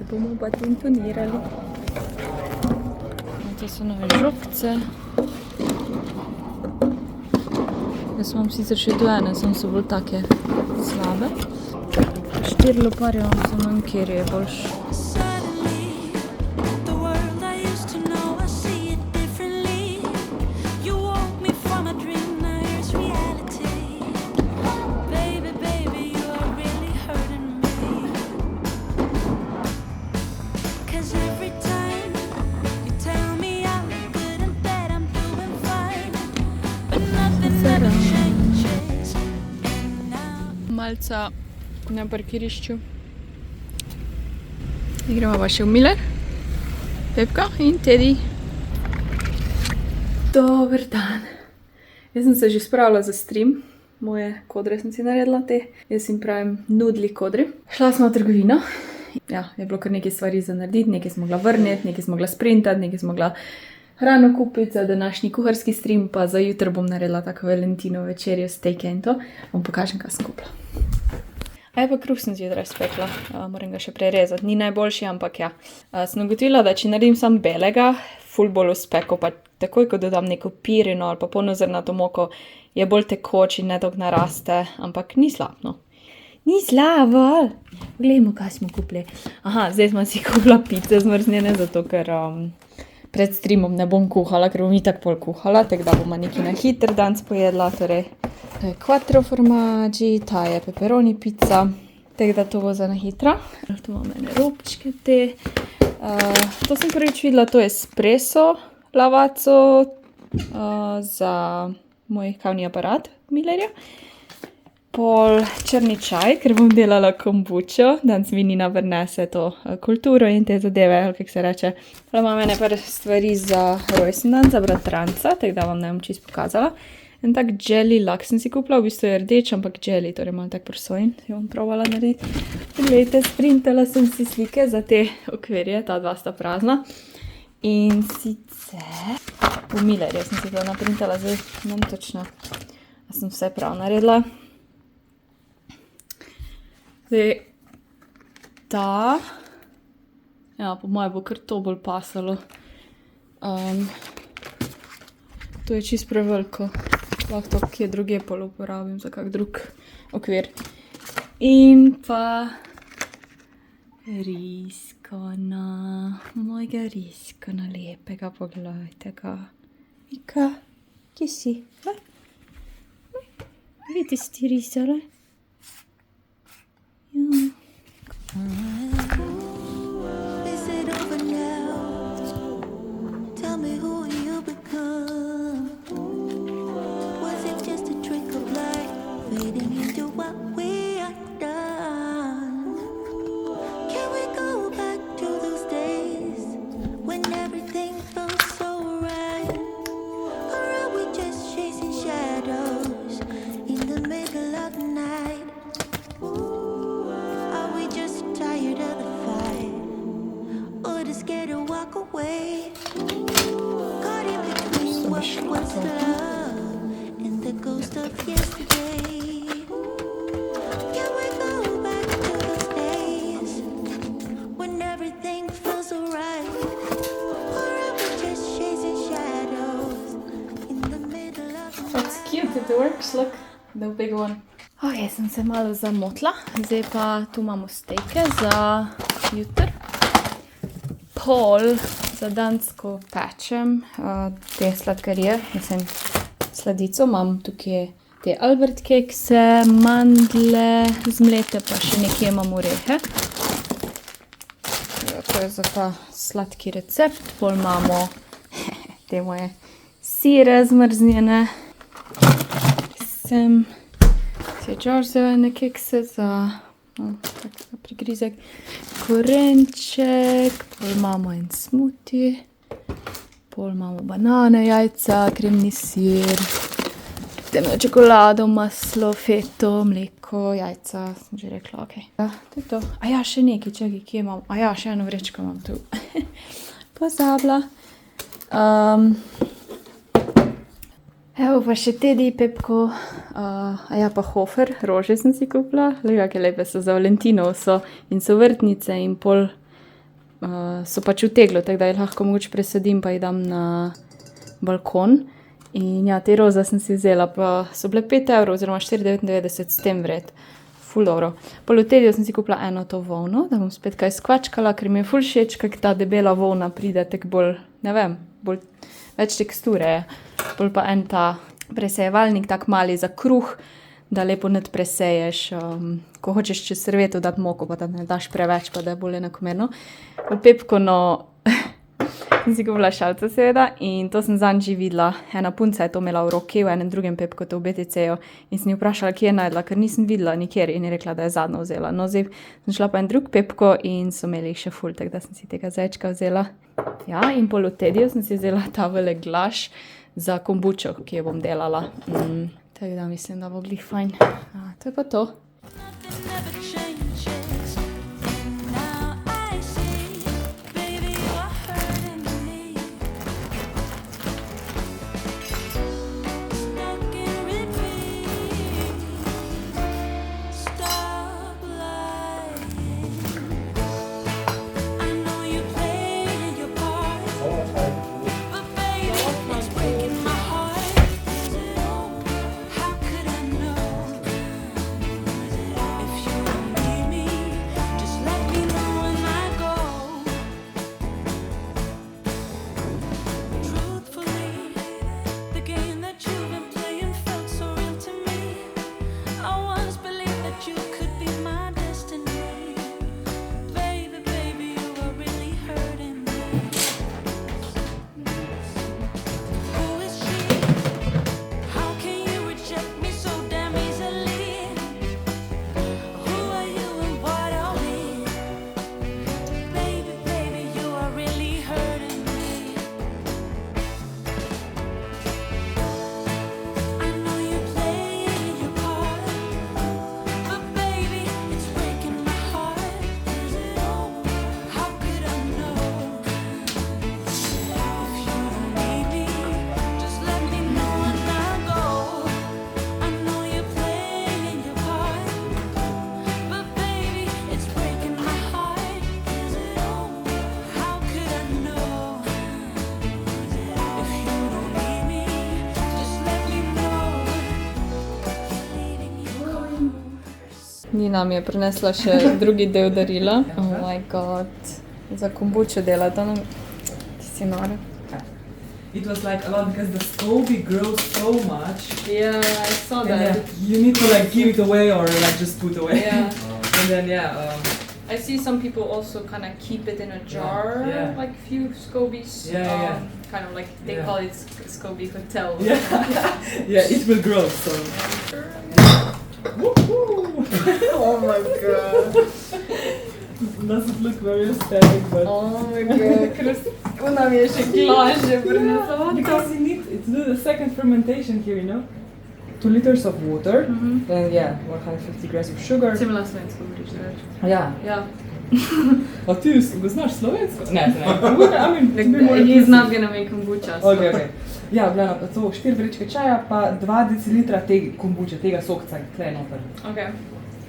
bomo pa tamponirali. To so nove žogce. Jaz imam sicer še dojene, sem so bolj take slabe. 4 loparje imam samo manj, kjer je boljš. Malca na parkirišču. Gremo pa še v Miller. Pepka in Teddy. Dober dan. Jaz sem se že spravila za stream. Moje kodre sem si naredila te. Jaz jim pravim nudli kodri. Šla smo v trgovino. Ja, je bilo kar nekaj stvari za narediti. Nekaj sem mogla vrniti, nekaj sem mogla sprintati, nekaj sem mogla hrano kupiti za današnji kuharski stream, pa za jutro bom naredila tako Valentino večerjo, stejke in to. Vam pokažem, kaj sem kupila. A je pa kruh sem zjutraj spekla, moram ga še prerezati. Ni najboljši, ampak ja. Sem ugotovila, da če naredim sam belega, ful bolj uspeko, pa takoj, ko dodam neko pirino ali pa polnozrnato moko, je bolj tekoč in ne toliko naraste, ampak ni slab, no. Ni slabo! Glejmo, kaj smo kupili. Aha, zdaj smo si kupila pice zmrznjene, zato ker pred streamom ne bom kuhala, ker bom itak pol kuhala, tako da bom nekaj na hiter danes pojedla, torej to je quattro formaggi, ta je pepperoni pizza, tako da to bo za na hitro. Tu imam ene robčke te. To sem prvič videla, to je espresso lavaco za moj kavni aparat Millerja. Pol črni čaj, ker bom delala kombučo, danes mi Nina vrnese to kulturo in te zadeve, ali kako se reče. Pol imam ene par stvari za rojsten dan, za bratranca, tako da vam ne bom čisto pokazala. En tak jelly lak sem si kupila, v bistvu je rdeč, ampak jelly, torej malo tak prosojen, si bom provala narediti. Glejte, sprintala sem si slike za te okvirje, ta dva sta prazna. In sicer v Millerju sem si to naprintala, zdaj ne vem točno, da sem vse prav naredila. Zdaj, ta, ja, po moje bo kar to bolj pasalo. To je čisto preveliko, lahko to kje druge pol uporabim za kak drug okvir. In pa riskona, mojega riskona lepega, pogledajte ga. Mika, kje si? Vidite, si ti risala? Is it over now? Tell me who you become. Was it just a trick of light fading into what we are done? Can we go back to those days when everything felt so right? Or are we just chasing shadows in the middle of the night? Tired of the fight, or just scared to walk away? Caught in between what was love and the ghost of yesterday. Can we go back to those days when everything feels alright? Or are we just chasing shadows in the middle of the night? That's cute, it works, look, the big one. Ok, sem se malo zamotla, zdaj pa tu imamo stejke za jutr. Pol za dansko pečem te sladkarije, mislim sladico, imam tukaj te Albert kekse, mandle, zmlete, pa še nekje imam orehe. To je za ta sladki recept, pol imamo te moje sire zmrznjene. Sem Georgijeve kekse za prigrizek, korenček, pol imamo en smuti, pol imamo banane, jajca, kremni sir, temno čokolado, maslo, feto, mleko, jajca, sem že rekla, ok. Ja, to je to. A ja, še nekaj, čakaj, kje imam? A ja, še eno vrečko imam tu. Pozabila. Evo pa še Teddy, Pepko, a ja pa Hofer, rože sem si kupila, le kakšne lepe so za Valentino so in so vrtnice in pol so pač v teglu, tako da jih lahko mogoče presadim, pa jih dam na balkon. In ja, te roze sem si vzela, pa so bile 5 € oziroma 4,99 s tem vred. Ful dobro. Pol v Tediju sem si kupila eno to volno, da bom spet kaj skvačkala, ker mi je ful všeč, kako ta debela volna pride, tako bolj, ne vem, bolj več teksture je. Pol pa en ta presejevalnik, tak mali za kruh, da lepo net preseješ, ko hočeš čez serveto dati moko, pa da ne daš preveč, pa da je bolj enakomerno. V Pepkono sem si kupila šalco seveda in to sem zanj že videla. Ena punca je to imela v roki, v enem drugem Pepkotu v BTC-ju in sem ji vprašala, kje je najdla, ker nisem videla nikjer in je rekla, da je zadnjo vzela. No, zdaj sem šla pa en drug Pepko in so imeli še ful, tako da sem si tega zajčka vzela. Ja, in pol v Tediju sem si vzela ta velik glaš za kombučo, ki jo bom delala. Tako da mislim, da bo glih fajn. To je pa to. Nothing ever changes. Now I see, baby, you are hurting me. Stuck in repeat. Stop lying. I know you're playing your part, but baby, it's breaking my heart. Is it over? How could I know? If you don't need me, just let me know when I go. Truthfully, the game that you've been playing felt so real to me. I once believed that you could be my destiny. Baby, baby, you are really hurting me. Who is she? How can you reject me so damn easily? Who are you and what are we? Baby, baby, you are really hurting me. I know you're playing your part, but baby, it's breaking my heart. Is it over? How could I know? If you don't need me, just let me know when I go. I know you're playing your part, but baby, it's breaking my heart. Is it over? How could I know? If you don't need me, just let me know. Leaving you. Nina mi je prinesla še drugi del darila. Oh my god. Za kombučo dela, to nam... Ti si nora. It was like a lot because the SCOBY grows so much. Yeah, I saw And yeah, you need to like give it away or like just put away. Yeah. And then I see some people also kind of keep it in a jar, Yeah. like few scobies. Yeah. Kind of like, they Yeah. call it SCOBY Hotel. yeah, yeah, it will grow. So. Woohoo! Oh my god. Doesn't look very aesthetic, but Oh my god. Ona mi je še glas že prinesla. because you need to do the second fermentation here, you know. 2 liters of water, and yeah, 150 grams of sugar. Si imela slovensko govoriš, da več? Ja. Ja. A ti znaš slovensko? Ne, I mean, to be more He's not inclusive. gonna make kombucha. Okay. Ja, gledam, to 4 vrečke čaja, pa 2 decilitra te kombuče, tega sokca, tle noter. Okay.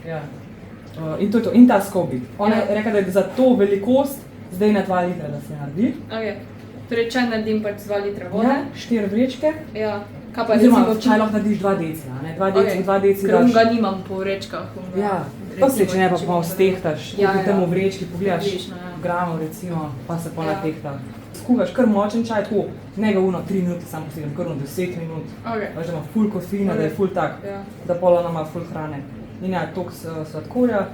Ja. In to je to, in ta SCOBY. Ona Ja. je rekla, da je za to velikost zdaj na 2 litra, da se naredi. Okay. Torej čaj naredim pač 2 litra vode. Ja, 4 vrečke. Ja. Kaj pa Oziroma, recimo čaj lahko narediš 2 deci, ne? 2 deci, Okay. 2 deci Ker daš. ga nimam po vrečkah. Ja, pa se če ne pa malo stehtaš, Ja, koliko ja. temu vrečki pogledaš, Približno, ja. gramov recimo, pa se pa Ja. natehta. Skuhaš kar močen čaj, tako, ne ga 3 minute samo postavim, kar 10 minut. Okay. Veš, da ima ful kofeina, da je ful tak, Ja. da pol ona ima ful hrane. In ja, toliko sladkorja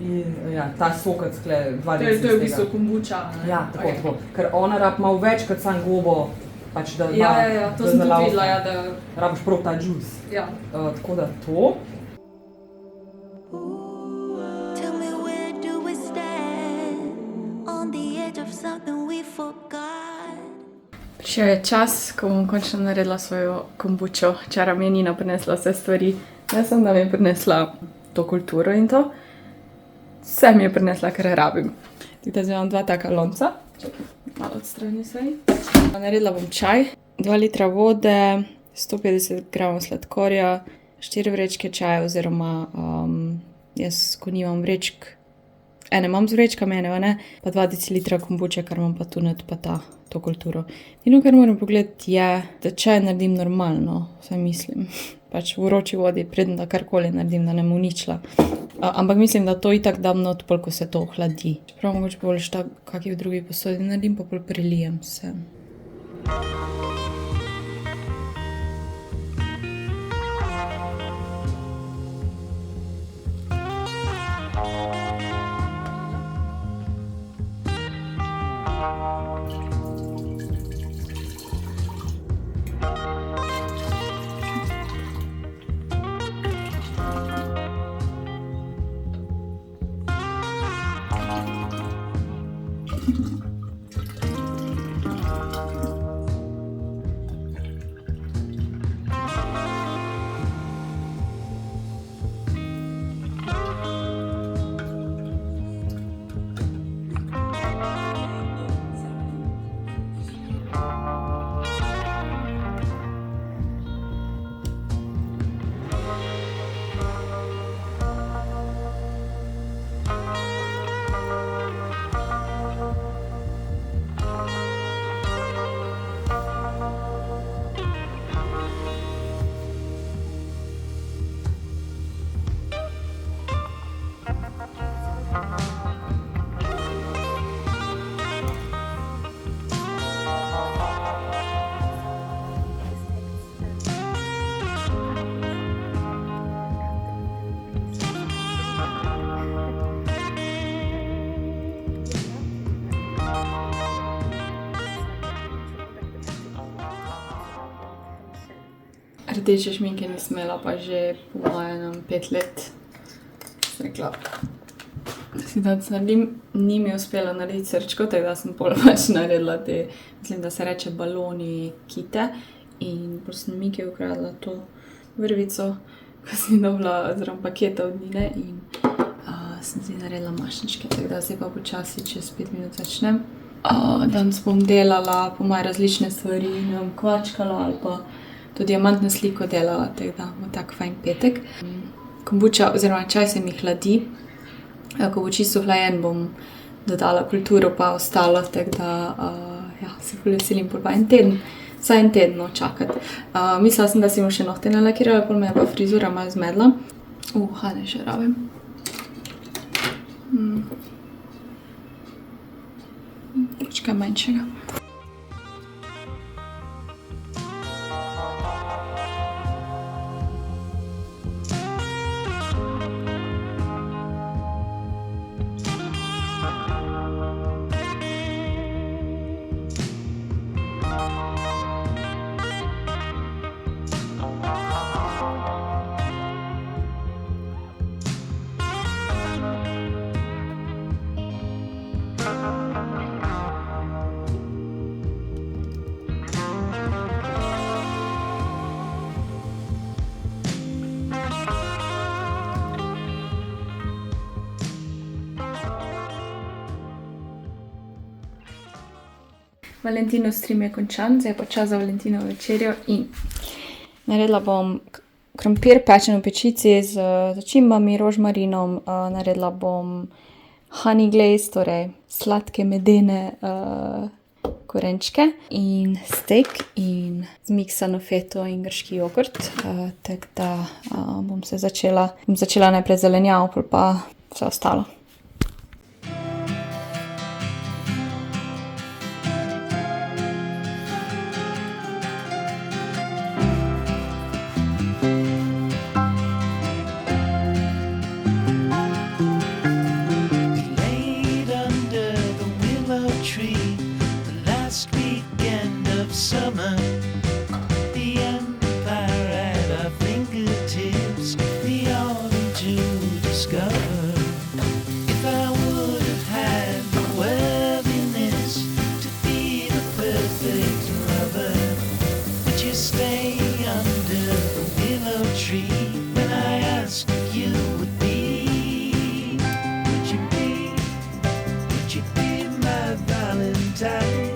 in ja, ta sokec, tle 2 To je deci v bistvu kombucha. ne? Ja, tako, Okay. tako. Ker ona rab malo več kot sam gobo, pač da Ja, to da sem tudi zalaufa. videla, ja, da... Rabiš prav ta džus. Ja. Tako da to. Tell me, where do we stand? On the edge of something we forgot. Prišel je čas, ko bom končno naredila svojo kombučo. Včeraj mi je Nina prinesla vse stvari. Jaz sem, da mi je prinesla to kulturo in to. Vse mi je prinesla, kar rabim. Zdaj imam 2 taka lonca. Čakaj, malo odstrani se. Naredila bom čaj. 2 litra vode, 150 gramov sladkorja, 4 vrečke čaja oziroma jaz, ko nimam vrečk, ene imam z vrečkami, ene ne, pa 2 decilitra kombuče, kar imam pa tu not pa to kulturo. Edino, kar moram pogledati, je, da čaj naredim normalno, vsaj mislim. Pač v vroči vodi, preden da karkoli naredim, da ne mu uničila. Ampak mislim, da to itak dam not, pol, ko se to ohladi. Čeprav mogoče bolj šta, kakih v drugi posodi naredim, pa pol prelijem se. Rdeče šminke nisem imela pa že po mojem 5 let. Sem rekla, da si danes naredim. Ni mi uspelo narediti srčko, tako da sem pol pač naredila te, mislim, da se reče baloni kite. In pol sem Miki ukradla to vrvico, ko sem dobila oziroma paketa od Nine in sem si naredila mašničke, tako da zdaj pa počasi čez 5 minut začnem. Danes bom delala po moje različne stvari, ne bom kvačkala ali pa to diamantno sliko delala, tako da bo tak fajn petek. Kombuča oziroma čaj se mi hladi. Ko bo čisto hlajen, bom dodala kulturo pa ostalo, tako da se ful veselim pol pa vsaj en teden čakati. Mislila sem, da si bom še nohte nalakirala, pol me je pa frizura malo zmedla. Hane še rabim. Počkaj manjšega. Valentinov stream je končan, zdaj je pa čas za Valentinovo večerjo in naredila bom krompir pečen v pečici z začimbami, rožmarinom, naredila bom honey glaze, torej sladke medene korenčke in steak in zmiksano feto in grški jogurt, tako da bom začela najprej zelenjavo, pol pa vse ostalo. Summer, the empire at our fingertips, the autumn to discover. If I would have had the worthiness to be the perfect lover, would you stay under the willow tree when I asked if you would be? Would you be my Valentine?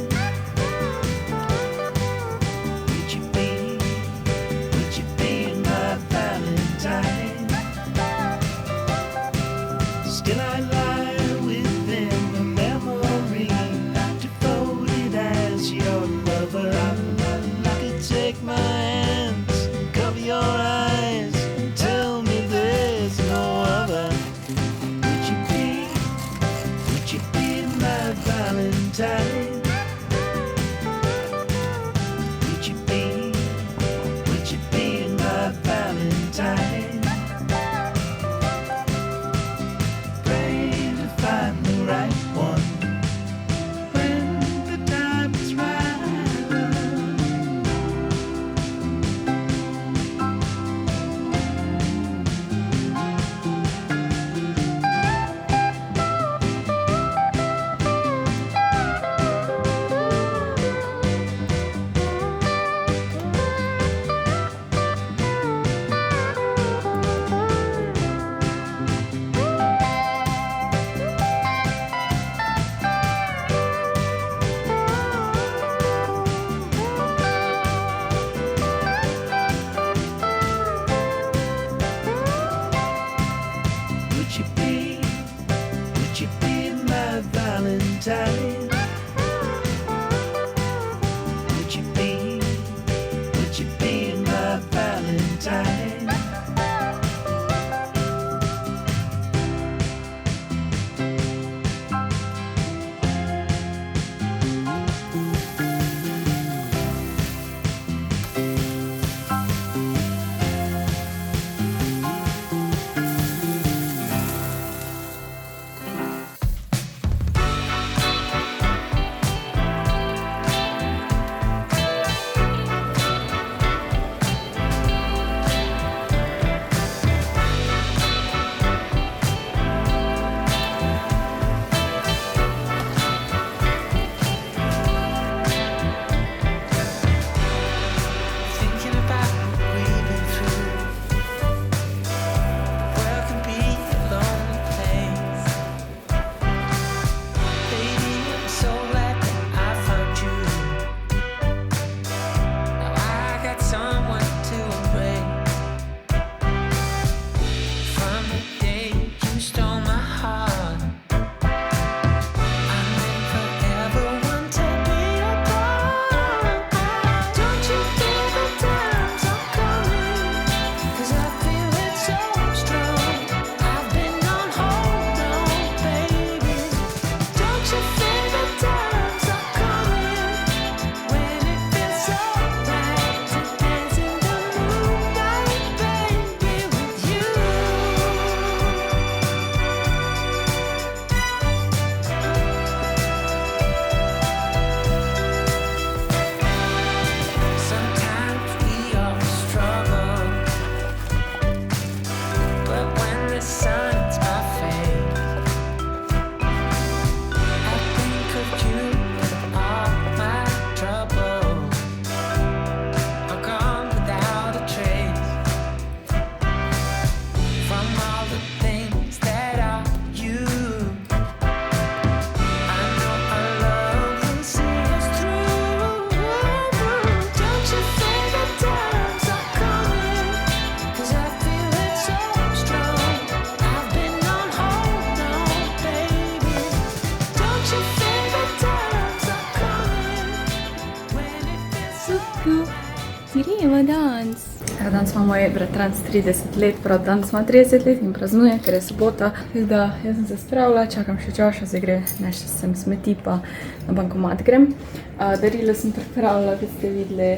Gremo danes. Ja, danes ima moj bratranc 30 let, prav danes ima 30 let in praznuje, ker je sobota. Tako da jaz sem se spravila, čakam še Joša, zdaj gre nešto sem smeti, pa na bankomat grem. Darilo sem pripravila, kot ste videli.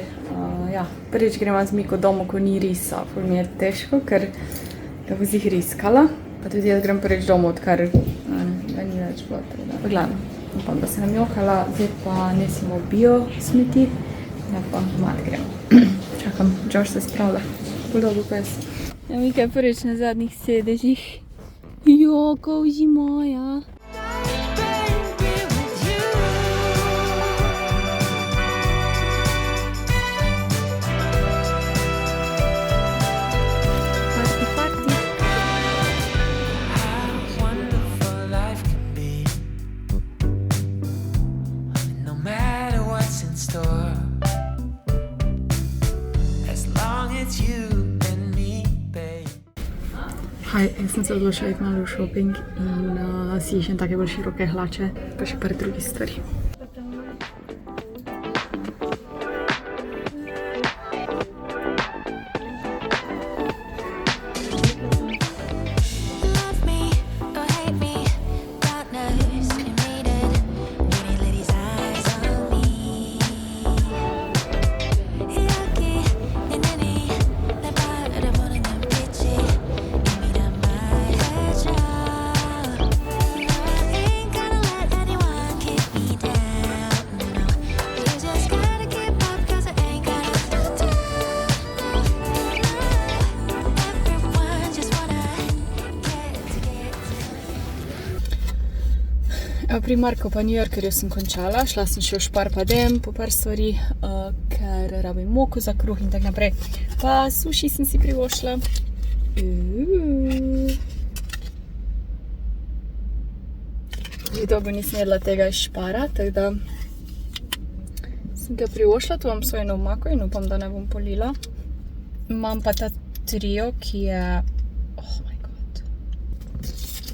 Ja, prvič gremo z Miko domov, ko ni risa, ful mi je težko, ker ga bo zih riskala. Pa tudi jaz grem prvič domov, odkar ga ni več bilo. Pa glavno, upam, da se nam jokala, zdaj pa nesimo bio smeti, na bankomat gremo. Čakam, Josh se spravlja. Bolj dolgo pes. Ja, Mika je prvič na zadnjih sedežih. Jo, koži moja. Hej, jaz sem se odločila iti malo v shopping in si iščem take bolj široke hlače, pa še par drugih stvari. Love me or hate me, partners admitted. Many ladies' eyes on me. Yucky, and any the part of the morning I'm bitchy. Give me that my headshot. I ain't gonna let anyone keep me down. No, you just gotta keep up 'cause I ain't got no time. Everyone just wanna get Pri Marko pa New Yorkerju sem končala, šla sem še v Špar pa Dem po par stvari, ker rabim moko za kruh in tak naprej. Pa suši sem si privošla. Že dolgo nisem jedla tega iz Špara, tako da sem ga privošla, tu imam svojo omako in upam, da ne bom polila. Imam pa ta trio, ki je... Oh my god.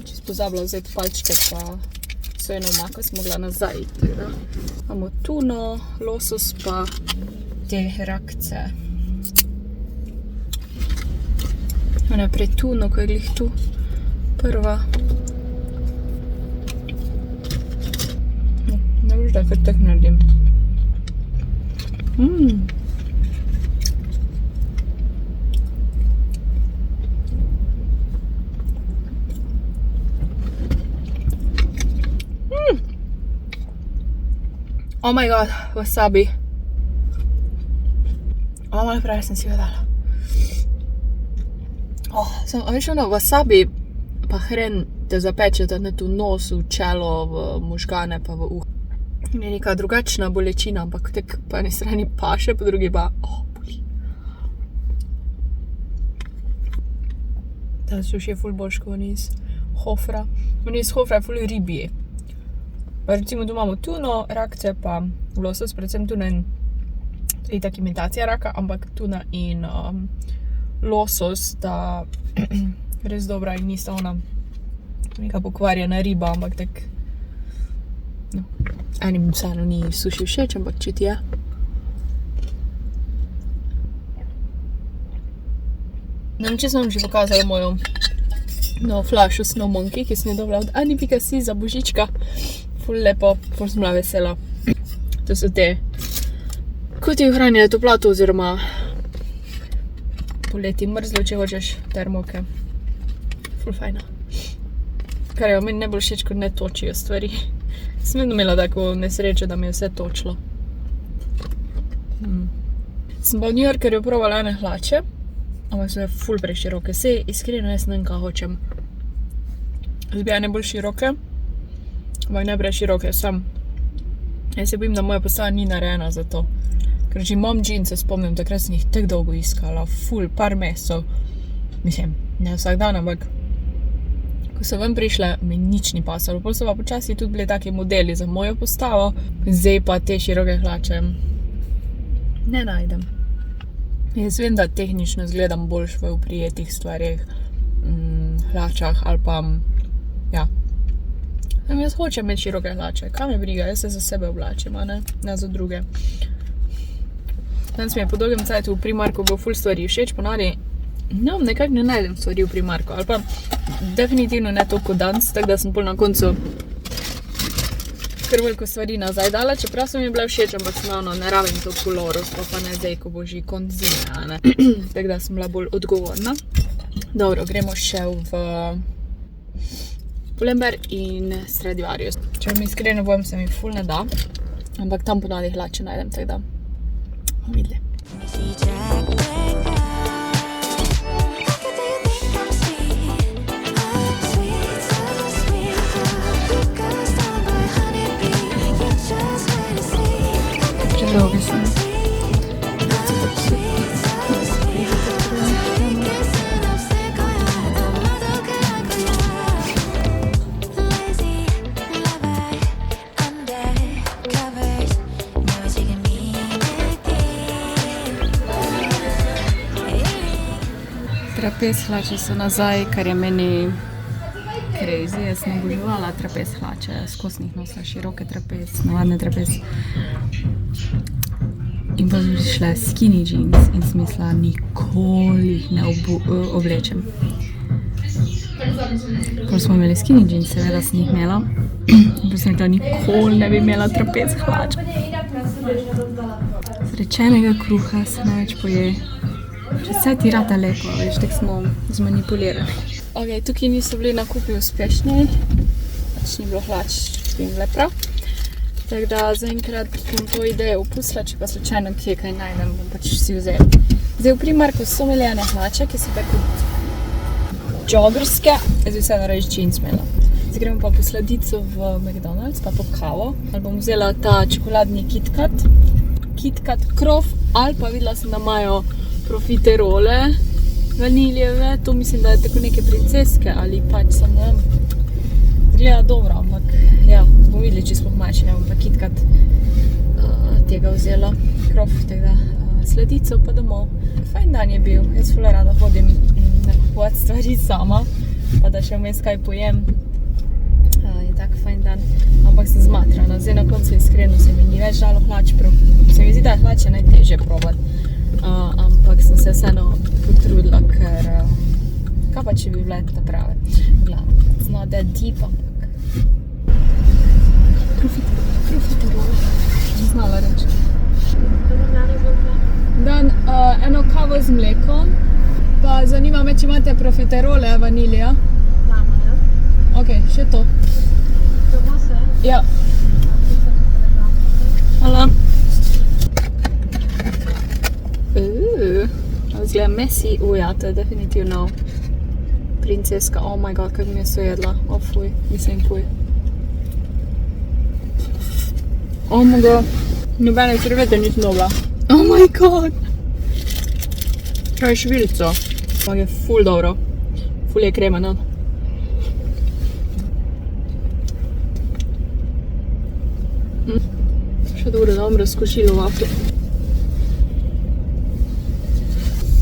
Čisto pozabila vzeti palčke pa svojo omako, sem mogla nazaj, tako da imamo tuno, losos pa te rakce. Najprej tuno, ko je glih tu prva. Ne boš da kar tak naredim. Oh my god, wasabi. Malo pravi sem si ga dala. A veš ono, wasabi pa hren te zapečeta na tu nosu, čelo, v možgane pa v uho. Je neka drugačna bolečina, ampak tek po eni strani paše, po drugi pa boli. Ta suši je ful boljš, ko oni iz Hofra. Oni iz Hofra je ful ribji. Pa recimo tu imamo tuno, rakce pa losos, predvsem tuna in itak imitacija raka, ampak tuna in losos, da res dobra in nista ona neka pokvarjena riba, ampak tak, no, enim vseeno ni suši všeč, ampak če ti je. Ne vem, če sem vam že pokazala mojo novo flašo Snow Monkey, ki sem jo dobila od Ani.si za božička. Ful lepo, ful sem bila vesela. To so te, ko ti ohranjajo toploto oziroma poleti mrzlo, če hočeš, termoke. Ful fajna. Kar je meni najbolj všeč, ko ne točijo stvari. Sem vedno imela tako nesrečo, da mi je vse točilo. Sem pa v New Yorkerju probala ene hlače, ampak so ful preširoke. Sej, iskreno, jaz ne vem, kaj hočem. Zdaj ne bolj široke, ampak ne preširoke, sam. Jaz se bojim, da moja postava ni narejena za to. Ker že imam džinse, spomnim, takrat sem jih tako dolgo iskala, ful, par mesecev. Mislim, ne vsak dan, ampak ko so ven prišle, mi nič ni pasalo. Pol so pa počasi tudi bili taki modeli za mojo postavo, zdaj pa te široke hlače ne najdem. Jaz vem, da tehnično izgledam boljš v prijetih stvarih, hlačah ali pa, ja. Jaz hočem imeti široke hlače, kaj me briga, jaz se za sebe oblačim, a ne za druge. Danes mi je po dolgem cajtu v Primarku bilo ful stvari všeč, ponavadi nekako ne najdem stvari v Primarku, ali pa definitivno ne toliko danes, tako da sem pol na koncu kar veliko stvari nazaj dala, čeprav so mi bile všeč, ampak sem ne rabim to koloro, pa ne zdaj, ko bo že konc zime, ne. Tako da sem bila bolj odgovorna. Dobro, gremo še v Pull&Bear in Stradivarius. Če vam iskreno povem, se mi ful ne da, ampak tam ponavadi hlače najdem, tako da bomo videli. See Jack and Guy. Look at you think I'm sweet. I'm sweet, so sweet. You got stung by honeybee. You just wait to see. Predolgi sem. I'm sweet, so sweet. Kissing up sick on your head. I'm not okay, I could lie. Lazy lover, undercovers. Now it's taking me Trapez hlače so nazaj, kar je meni crazy. Jaz sem oboževala trapez hlače, skozi njih nosila široke trapez, navadne trapez. In pa so šle skinny jeans in sem mislila, nikoli jih ne oblečem. Ko smo imeli skinny jeans, seveda sem jih imela. In pa sem rekla, nikoli ne bi imela trapez hlač. Zrečenega kruha se največ poje. Če vse ti rata lepo, veš, tako smo zmanipulirani. Ok, tukaj niso bili nakupi uspešni, pač ni bilo hlač, bi jim le prav. Tako da zaenkrat bom to idejo opustila, če pa slučajno kje kaj najdem, bom pač si vzela. Zdaj v Primarku so imeli ene hlače, ki so tako joggerske, jaz bi vse nareč jeans imela. Zdaj gremo pa po sladico v McDonald's, pa po kavo, ali bom vzela ta čokoladni KitKat krof, ali pa videla sem, da imajo profiterole vaniljeve, to mislim, da je tako neke princeske ali pač sem, ne vem, zgleda dobro, ampak ja, bomo videli, če sploh manjši, ne bom pa KitKat tega vzela, krof, tega sladico pa domov. Fajn dan je bil, jaz ful rada hodim nakupovat stvari sama, pa da še vmes kaj pojem, je tak fajn dan, ampak sem zmatrana, zdaj na koncu iskreno se mi ni več dalo hlač, se mi zdi, da je hlače najtežje probati. Ampak sem se vseeno potrudila, ker kaj pa če bi bile ta prave. Glavno, it's not that deep, ampak profiterole, sem znala reči. Dan eno kavo z mlekom, pa zanima me, če imate profiterole vanilija. Damo, ja. Ok, še to. Dobo se? Ja. Hvala. Zgleda messy, ja, to je definitivno princeska, oh my god, kako mi je jedla, fuj, mislim fuj. Oh my god, nobene krevete nisem dobila, oh my god. Kaj je švilico, ampak je ful dobro, ful je krema, no. Še dobro skočilo v avtu.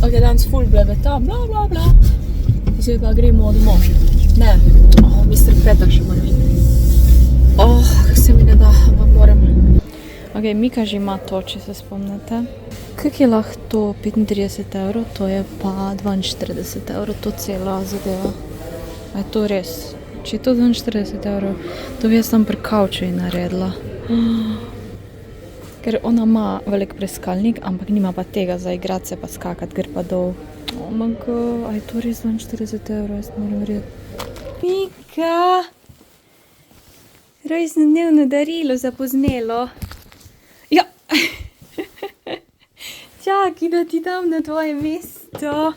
Ok, danes ful blebeta, bla bla bla. Zdaj pa gremo domov. Ne, Mr. Peter še moram iti. Kako se mi ne da, ampak moram. Ok, Mika že ima to, če se spomnite. Kako je lahko to 35 €, to je pa 42 €, to cela zadeva. A je to res? Če je to 42 €, to bi jaz tam pri kavču naredila. Ker ona ima velik brskalnik, ampak nima pa tega za igrati se pa skakati, gre pa dol. Oh my god, a je to res 42 €, jaz moram verjeti. Mika! Rojstnodnevno darilo zapoznelo. Ja! Čakaj, da ti dam na tvoje mesto.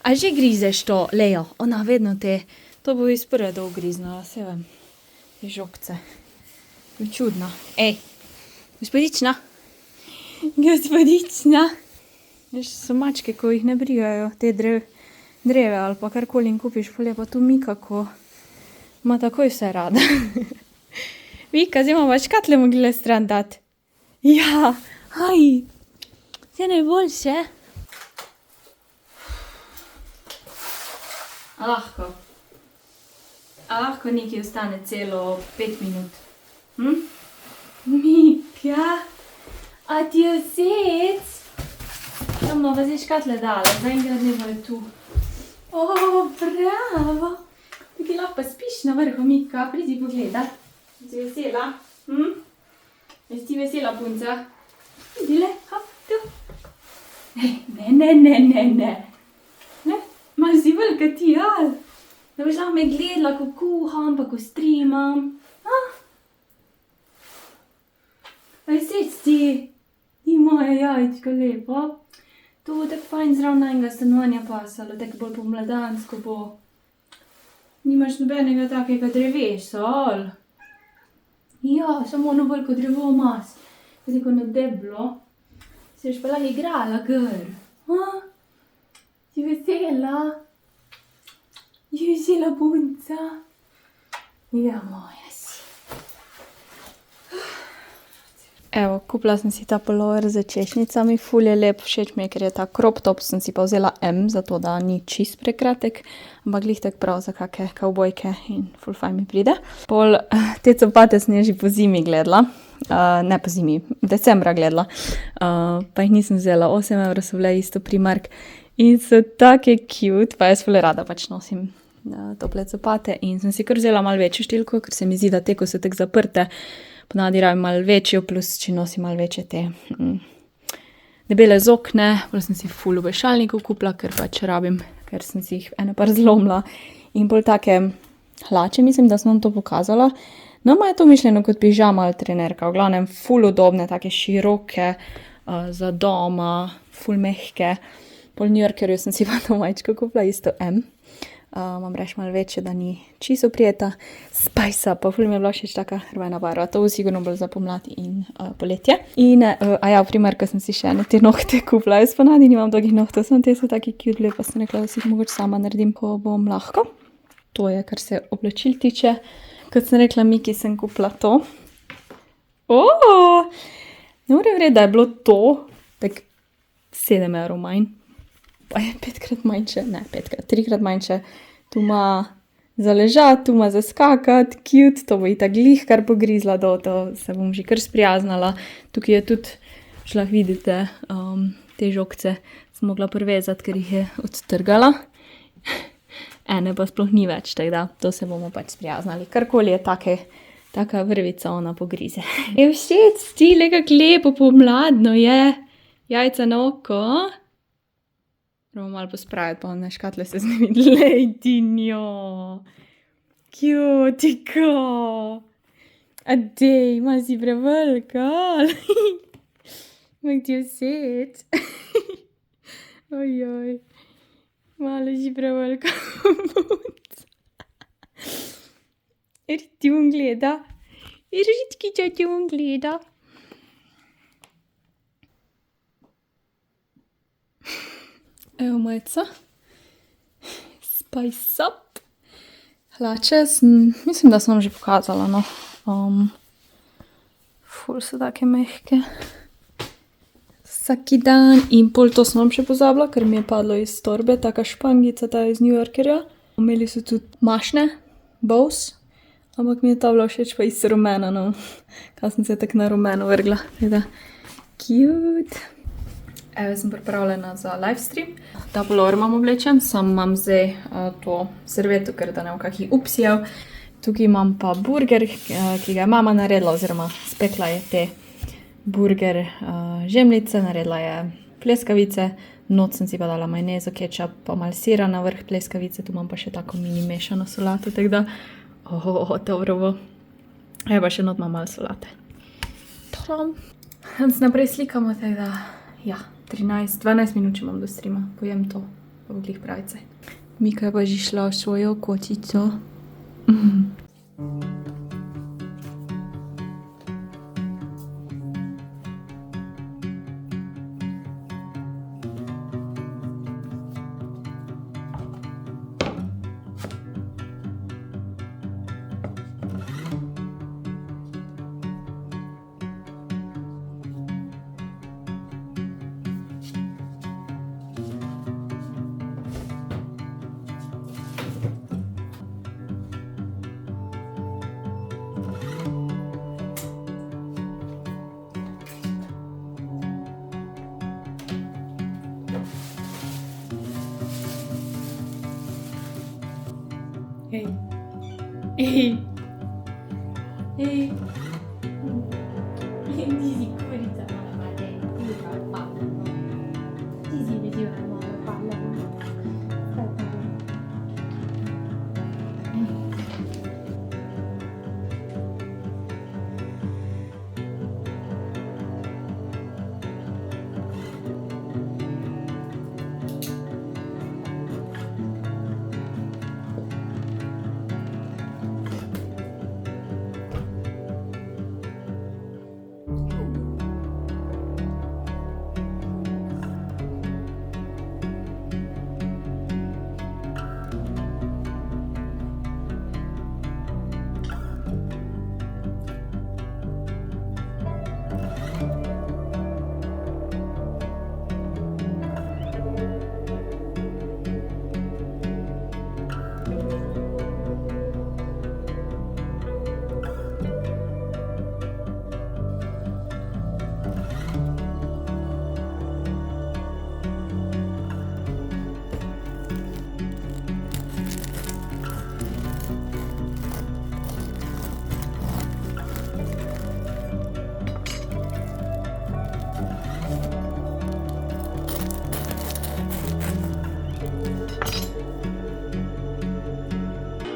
A že grizeš to, Leo? Ona vedno te, to bo iz prve dol griznala, se vem. Te žogce. Čudna. Ej! Gospodična. Gospodična. Veš, so mačke, ko jih ne brigajo, te dreve ali pa karkoli in kupiš, pol je pa tu Mika, ko ima takoj vse rada. Mika, zdaj imamo škatle mogli stran dati. Ja, aj. Vse najboljše. A lahko nekaj ostane celo 5 minut. Mika, a ti je všeč? sem nova zdaj škatle dala, zaenkrat ne bo tu. O, bravo! Ti lahko pa spiš na vrhu, Mika, pridi pogledat. Si vesela? Jesi ti vesela, punca? Vidile, hop, tu. Ne. Ne, imaš si velika ti, ali? Da boš lahko me gledala, ko kuham, pa ko streamam. Aj, sedi ti. Ti moja jajčka lepo. To bo tako fajn zraven najnega stanovanja pasalo, tako bolj pomladansko bo. Nimaš nobenega takega drevesa, ali? Ja, samo ono veliko drevo imaš. Zdaj, ko ono deblo. Si boš pa lahko igrala, gr. Si vesela? Si vesela, punca? Ja, moja si. Evo, kupila sem si ta pullover z češnjicami, ful je lep, všeč mi je, ker je ta crop top, sem si pa vzela M, zato da ni čist prekratek, ampak glih tak prav za kake kavbojke in ful fajn mi pride. Pol te copate sem že po zimi gledala, ne po zimi, decembra gledala, pa jih nisem vzela, 8 € so bile isto Primark in so take cute, pa jaz ful rada pač nosim tople copate in sem si kar vzela malo večjo številko, ker se mi zdi, da te, ko so tako zaprte, ponavadi rabim malo večjo, plus če nosim malo večje te debele zokne, bolj sem si ful obešalnikov kupila, ker pač rabim, ker sem si jih ene par zlomila. In bolj take hlače, mislim, da sem vam to pokazala. No, ima je to mišljeno kot pižama ali trenerka, v glavnem ful udobne, take široke, za doma, ful mehke. Pol New Yorkerju sem si pa to majčko kupila, isto M. Imam reč malo večje, da ni čisto prijeta. Spice Up, pa ful mi je bila všeč taka rumena barva. To bo sigurno bolj za pomlad in poletje. In v Primarku sem si še ene te nohte kupila. Jaz ponavadi nimam dolgih nohtov, samo te so taki cute, lepa sem rekla, da si jih mogoče sama naredim, ko bom lahko. To je, kar se oblačil tiče. Kot sem rekla, Miki sem kupila to. Ne more verjeti, da je bilo to tak 7 € manj. Pa je 5-krat manjše, ne 5-krat, 3-krat manjše. Tu ima za ležati, tu ima za skakati, cute, to bo itak glih kar pogrizla do, to se bom že kar sprijaznala. Tukaj je tudi, že lahko vidite, te žogce sem mogla privezati, ker jih je odtrgala. Ene pa sploh ni več, tako da to se bomo pač sprijaznali. Karkoli je taka vrvica, ona pogrize. Je všeč ti, kako lepo pomladno je. Jajca na oko. Moramo malo pospraviti, pa one škatle se z njimi. Lej, Dinjo. Cutiko. Adej, ima si prevelika. Mak ti je všeč. Ojoj. Malo si prevelika. Ti bom gleda. Ritki, čo ti bom gleda. Evo majica. Spice Up. Hlače, mislim, da sem vam že pokazala, no. Ful so take mehke. Vsaki dan. In pol to sem vam še pozabila, ker mi je padlo iz torbe, taka špangica, ta iz New Yorkerja. Imeli so tudi mašne, bows, ampak mi je ta bila všeč pa iz rumena, no. Kaj sem se tak na rumeno vrgla. Teda, cute. Evo, sem pripravljena za livestream. Ta pullover imam oblečen, sam imam zdaj to serveto, ker da ne bom kakih upsijev. Tukaj imam pa burger, ki ga je mama naredila, oziroma spekla je te burger žemljice, naredila je pleskavice, noč sem si pa dala majonezo, kečap, pa malo sira na vrh pleskavice, tu imam pa še tako mini mešano solato, tako da, dobro bo. Evo pa še not imam malo solate. Tadam! Danes naprej slikamo, tako da, ja. 12 minut, če imam do streama. Pojem to, pa bo glih pravice. Mika je pa že šla v svojo kočico. Hej. Hej. Hej. Zizi kurica mala mate, kuka pala. Zizi bizi mala pala.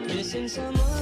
Missing someone